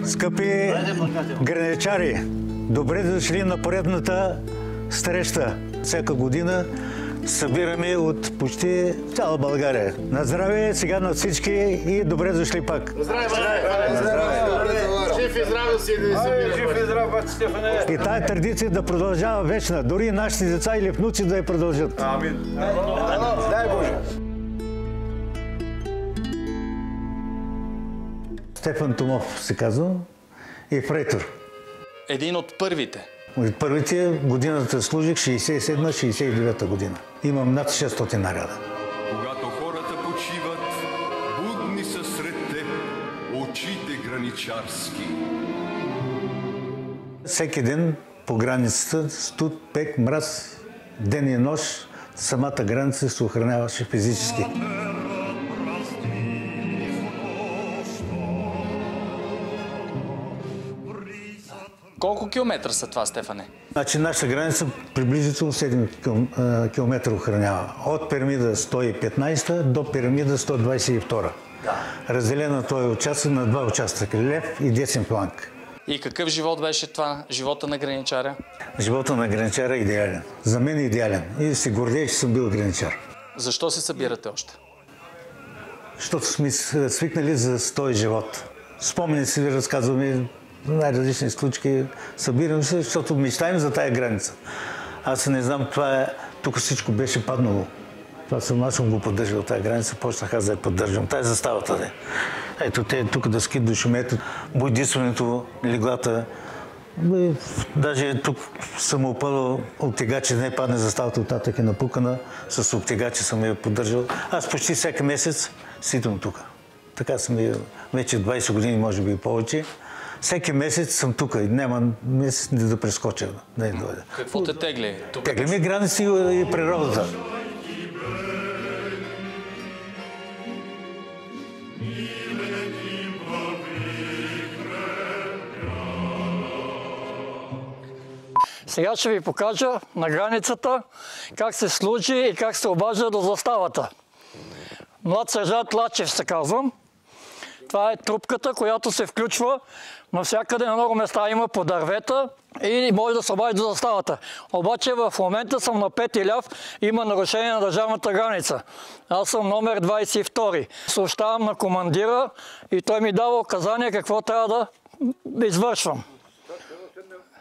Скъпи граничари, добре дошли на поредната среща. Всяка година събираме от почти цяла България. На здраве сега на всички и добре дошли пак. Здраве! Жив и здрав да си събираме. Жив и здрав, бати Стефане. И тая традиция да продължава вечна. Дори нашите деца или внуци да я продължат. Амин. Дай Боже. Стефан Томов се казва и фрейтор. Един от първите. От първите годината служих 67-69 година. Имам над 600 наряда. Когато хората почиват, будни са сред теб очите граничарски. Всеки ден по границата студ, пек, мраз, ден и нощ, самата граница се охраняваше физически. Колко километра са това, Стефане? Значи нашата граница приблизително 7 км охранява. От пирамида 115 до пирамида 122. Разделено този участък на два участъка – лев и десен фланг. И какъв живот беше това, живота на граничаря? Живота на граничара е идеален. За мен е идеален. И се гордея, че съм бил граничар. Защо се събирате още? Защото сме свикнали за този живот. Спомени си, разказваме най-различни случки. Събирам се, защото мечтаем за тая граница. Аз не знам, тук всичко беше паднало. Аз съм го поддържал тая граница, почнах аз да я поддържам. Тая заставата да е. Ето те тук да скит душомет, бойдисването, леглата. Даже тук съм опадал от тегачи, не падне заставата от татък е напукана, с обтегачи съм я поддържал. Аз почти всеки месец ситам тук. Така съм вече 20 години, може би и повече. Всеки месец съм тук и няма месец да прескоча, да не дойда. Какво те тегли? Тегли ми граници и природата. Сега ще ви покажа на границата как се служи и как се обажда до заставата. Млад сержант Лачев се казвам. Това е трупката, която се включва навсякъде, на много места има по дървета и може да се обади до заставата. Обаче в момента съм на 5 ляв, има нарушение на държавната граница. Аз съм номер 22. Съобщавам на командира и той ми дава указания какво трябва да извършвам.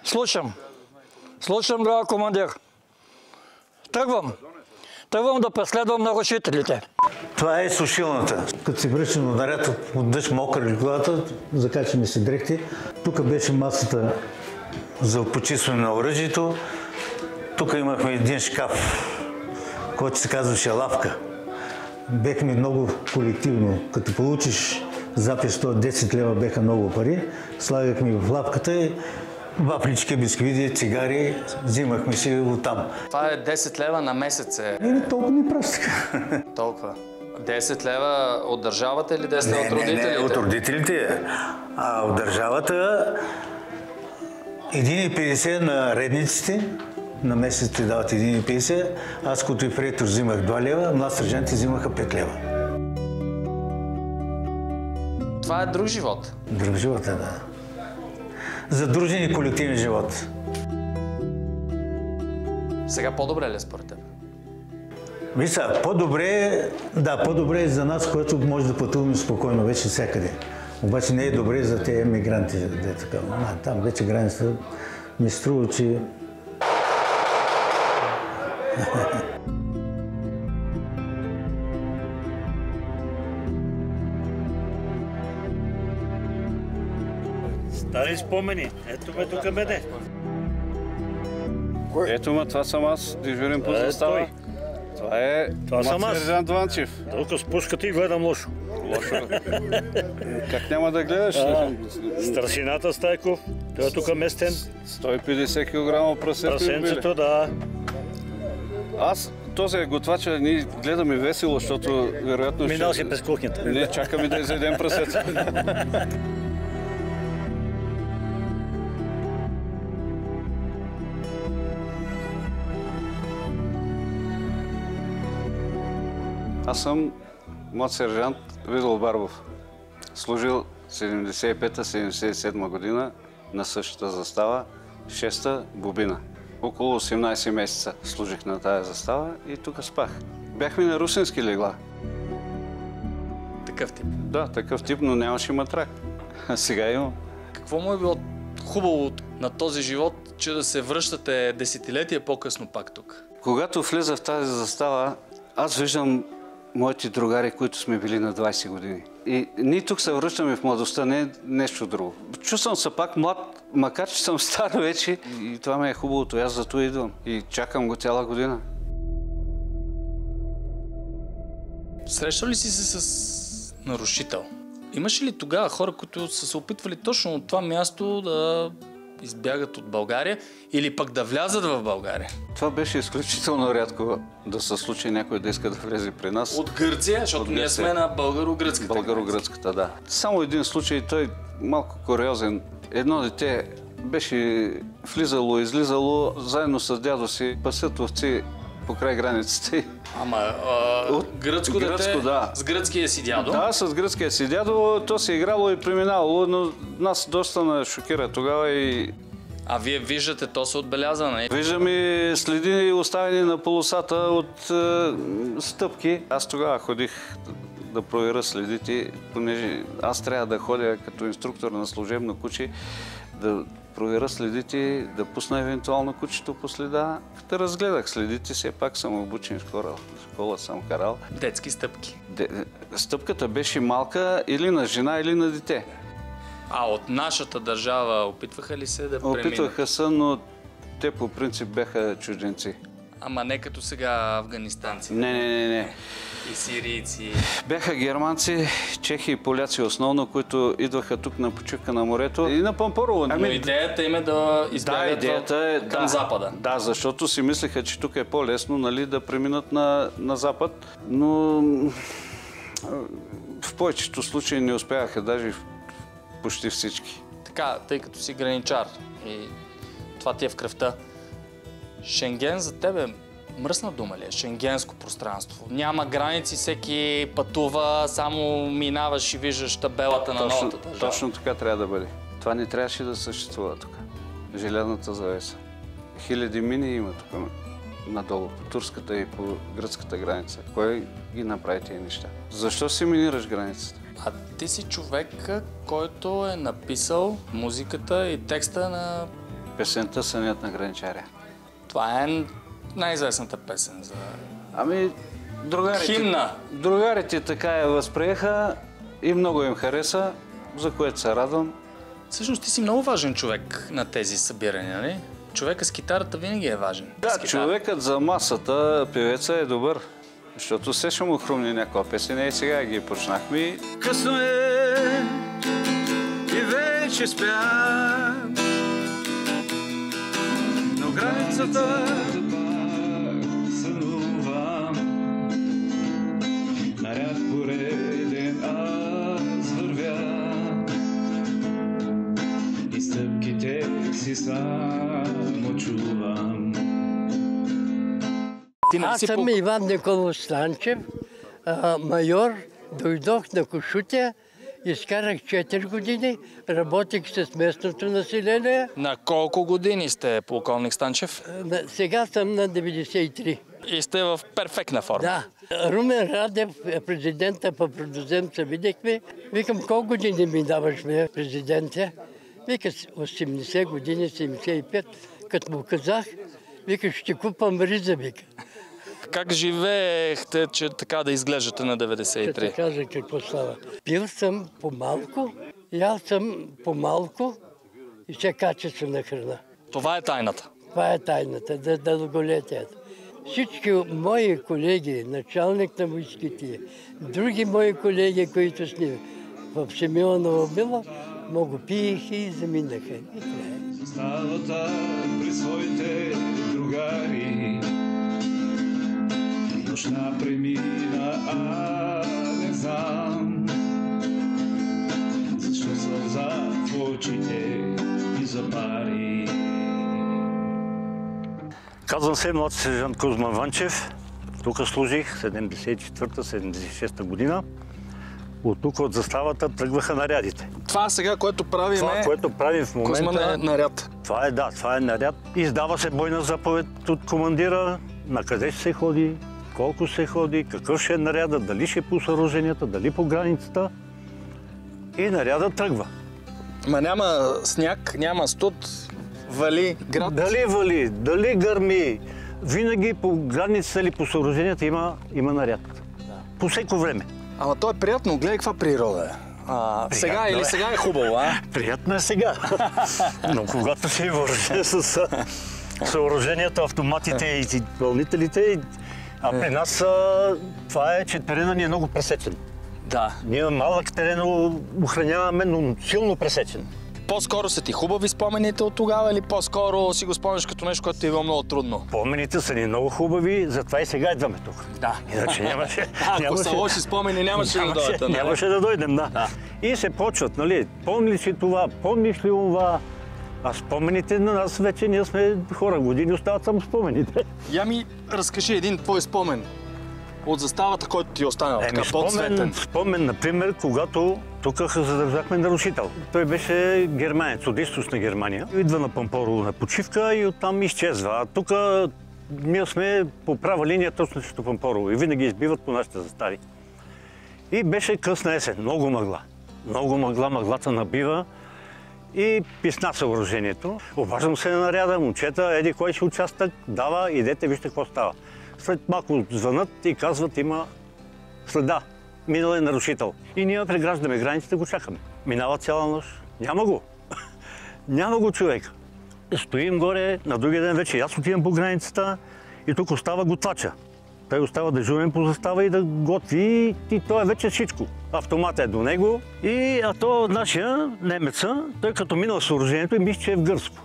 Слушам. Слушам, драга командир. Тръгвам да преследвам нарушителите. Това е сушилната. Като се връщам на наряд от дъжд мокър леглата, закачаме се дрехти. Тук беше масата за почистване на оръжието. Тук имахме един шкаф, който се казваше лавка. Бехме много колективно. Като получиш запис, 10 лева беха много пари, слагахме в лавката и вафлички, бисквиди, цигари, взимахме си оттам. Това е 10 лева на месец. Толкова ми пращаха. Толкова. 10 лева от държавата или 10 лева от родителите? Не, от родителите. А от държавата 1,50 на редниците. На месец ти дават 1,50. Аз като и фрейтор взимах 2 лева, млад сержанти взимаха 5 лева. Това е друг живот. Друг живот е, да. Задружен и колективен живот. Сега по-добре ли е според теб? Виж сега, по-добре е за нас, което може да пътуваме спокойно вече всякъде. Обаче не е добре за тези емигранти. Там вече границата ми струва, че... Стари спомени. Ето ме тук беде. Ето ме, това съм аз, дежурен по застава. Това съм аз. Сержант Ванчев. Тук спускате и гледам лошо. Лошо. Как няма да гледаш? Старшината Стайков, той е тук местен. 150 кг прасето. Прасенцето, да. Аз, този е готвача, ние гледаме весело, защото вероятно минал си през кухнята. Не, чакаме да изядем прасето. Аз съм млад сержант Видол Барбов. Служил 75-77 година на същата застава, 6-та бобина. Около 18 месеца служих на тая застава и тук спах. Бяхме на русински легла. Такъв тип. Да, такъв тип, но нямаше матрак. А сега имам. Какво му е било хубаво на този живот, че да се връщате десетилетия по-късно пак тук? Когато влеза в тази застава, аз виждам моите другари, които сме били на 20 години. И ние тук се връщаме в младостта, не нещо друго. Чувствам се пак млад, макар че съм стар вече. И това ми е хубавото, аз зато идвам. И чакам го цяла година. Срещал ли си се с нарушител? Имаше ли тогава хора, които са се опитвали точно от това място да избягат от България или пък да влязат в България? Това беше изключително рядко да се случи някой да иска да влезе при нас. От Гърция, защото ние сме на българо-гръцката. Българо-гръцката, да. Само един случай, той малко куриозен. Едно дете беше влизало, излизало заедно с дядо си, пасят овци покрай границата. Ама гръцко дете, да. С гръцкия си дядо? Да, с гръцкия си дядо. То се играло и преминало, но нас доста на шокира тогава и... А вие виждате, то се отбелязва, не? Виждаме следи оставени на полосата от стъпки. Аз тогава ходих да проверя следите, понеже аз трябва да ходя като инструктор на служебно куче, да проверя следите, да пусна евентуално кучето по следа. Да разгледах следите, все пак съм обучен в школа съм карал. Детски стъпки. Стъпката беше малка или на жена, или на дете. А от нашата държава опитваха ли се да преминат? Опитваха се, но те по принцип бяха чужденци. Ама не като сега афганистанци. Не. И сирийци. Бяха германци, чехи и поляци основно, които идваха тук на почивка на морето и на Пампорово. Но идеята им е да избягат към запада. Да, защото си мислеха, че тук е по-лесно, нали, да преминат на запад, но в повечето случаи не успяха, даже почти всички. Така, тъй като си граничар и това ти е в кръвта, Шенген за тебе мръсна дума ли е? Шенгенско пространство. Няма граници, всеки пътува, само минаваш и виждаш табелата на новата държава. Точно така трябва да бъде. Това не трябваше да съществува тук. Желязната завеса. Хиляди мини има тук надолу, по турската и по гръцката граница. Кой ги направи тези неща? Защо си минираш границата? А ти си човек, който е написал музиката и текста на... Песента "Сънят на граничаря". Това е най-известната песен за... Ами, химна. Другарите така я възприеха и много им хареса, за което се радвам. Всъщност ти си много важен човек на тези събирания, нали? Човекът с китарата винаги е важен. Да, човекът за масата, певеца е добър, защото все ще му хрумни някаква песен и сега ги почнахме. Късно е и вече спям, но границата сънувам. Наряд пореден аз вървя и стъпките си само чувам. Аз съм Иван Николов Станчев, майор. Дойдох на Кошутя, изкарах 4 години, работих с местното население. На колко години сте, полковник Станчев? Сега съм на 93. И сте в перфектна форма. Да. Румен Радев, президента по Продоземца, видихме. Викам, колко години ми даваш, президенте? Вика, 80 години, 75. Като му казах, вика, ще купам риза, вика. Как живеехте, че така да изглеждате на 93? Ще те кажа какво става. Пил съм по-малко, ял съм по-малко и все качествена храна. Това е тайната? Това е тайната, да дълголетието. Всички мои колеги, началник на войските, други мои колеги, които с ними в Симеоново било, много пиеха и заминаха. Ставата при своите другари, нощна премина, а не знам защо сълза в очите ми запари. Казвам се млад сержант Кузман Ванчев. Тук служих 74-76 година. От тук от заставата тръгваха нарядите. Това сега, което правим Това, което правим в момента... Кузман е наряд. Това е наряд. Издава се бойна заповед от командира, на къде ще се ходи, колко ще се ходи, какъв ще е наряда, дали ще е по съоръженията, дали по границата. И наряда тръгва. Ма няма сняг, няма студ, вали град. Дали вали, дали гърми, винаги по границата или по съоръженията има наряд. По всеко време. Ама то е приятно, гледай каква природа е. Сега или сега е хубаво, а? Приятно е сега. Но когато си въоръжен с съоръженията, автоматите и пълнителите, а при нас това е, че терена ни е много пресечен. Да. Ние малък терен охраняваме, но силно пресечен. По-скоро са ти хубави спомените от тогава или по-скоро си го спомняш като нещо, което ти е било много трудно? Спомените са ни много хубави, затова и сега идваме тук. Да. Иначе нямаше... Ако са лоши спомени, нямаше да дойдете. Нямаше да дойдем, да. И се почват, нали, помниш ли това, помниш ли това? А спомените на нас вече, ние сме хора, години остават само спомените. Я ми разкажи един твой спомен от заставата, който ти е останал, така подсветен. Спомен, например, когато тук задържахме нарушител. Той беше германец от източна Германия. Идва на Пампорово на почивка и оттам изчезва. А тук ние сме по права линия точно срещу Пампорово и винаги избиват по нашите застави. И беше късна есен, много мъгла. Много мъгла, мъглата набива и писна съоръжението. Обаждам се на наряда, момчета, еди кой ще участък, дава, идете, вижте какво става. След малко звънат и казват, има следа, минал е нарушител. И ние преграждаме границите, го чакаме. Минава цяла нощ, няма го. Няма го човек. Стоим горе, на другия ден вече аз отивам по границата и тук остава готвача. Той остава дежурен по застава и да готви и той е вече всичко. Автомата е до него а то нашия немеца, той като минал съоръжението и мисли, че е в Гърско.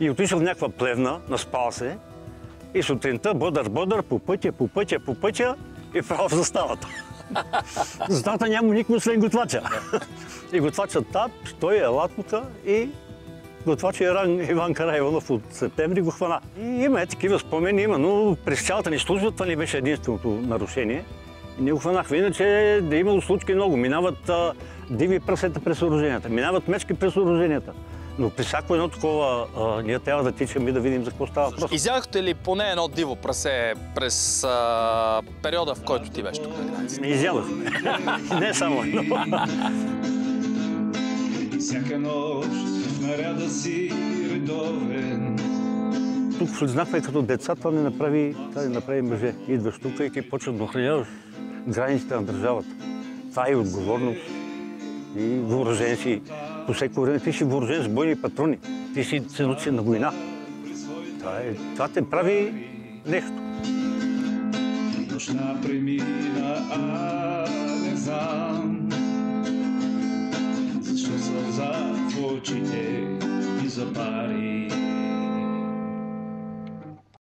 И отишъл в някаква плевна, наспал се и сутринта бодър, по пътя и право в заставата. В заставата няма никой освен готвача. И готвачът той е латмука и готвач Иван Караиванов от септември го хвана. И има такива спомени, но през цялата ни служба това ни беше единственото нарушение. И ние го хванахме. Иначе да имало случки много. Минават диви прасета през съоръженията, минават мечки през съоръженията. Но при всяко едно такова ние трябва да тичаме и да видим за какво става въпрос. Изядохте ли поне едно диво прасе през периода, в който ти беше тук на границата? Изядохме. Не само едно. Всяка нощ в наряда си редовен. Тук влезнахме като деца, това не направи мъже. Идваш тук и ти почваш да охраняваш границите на държавата. Това е отговорност. И въоръжен си. По всеко време ти си въоръжен с бойни патрони. Ти си се научен на война. Това те прави нещо. Нощна премина, не знам защо сълза в очите ми запари.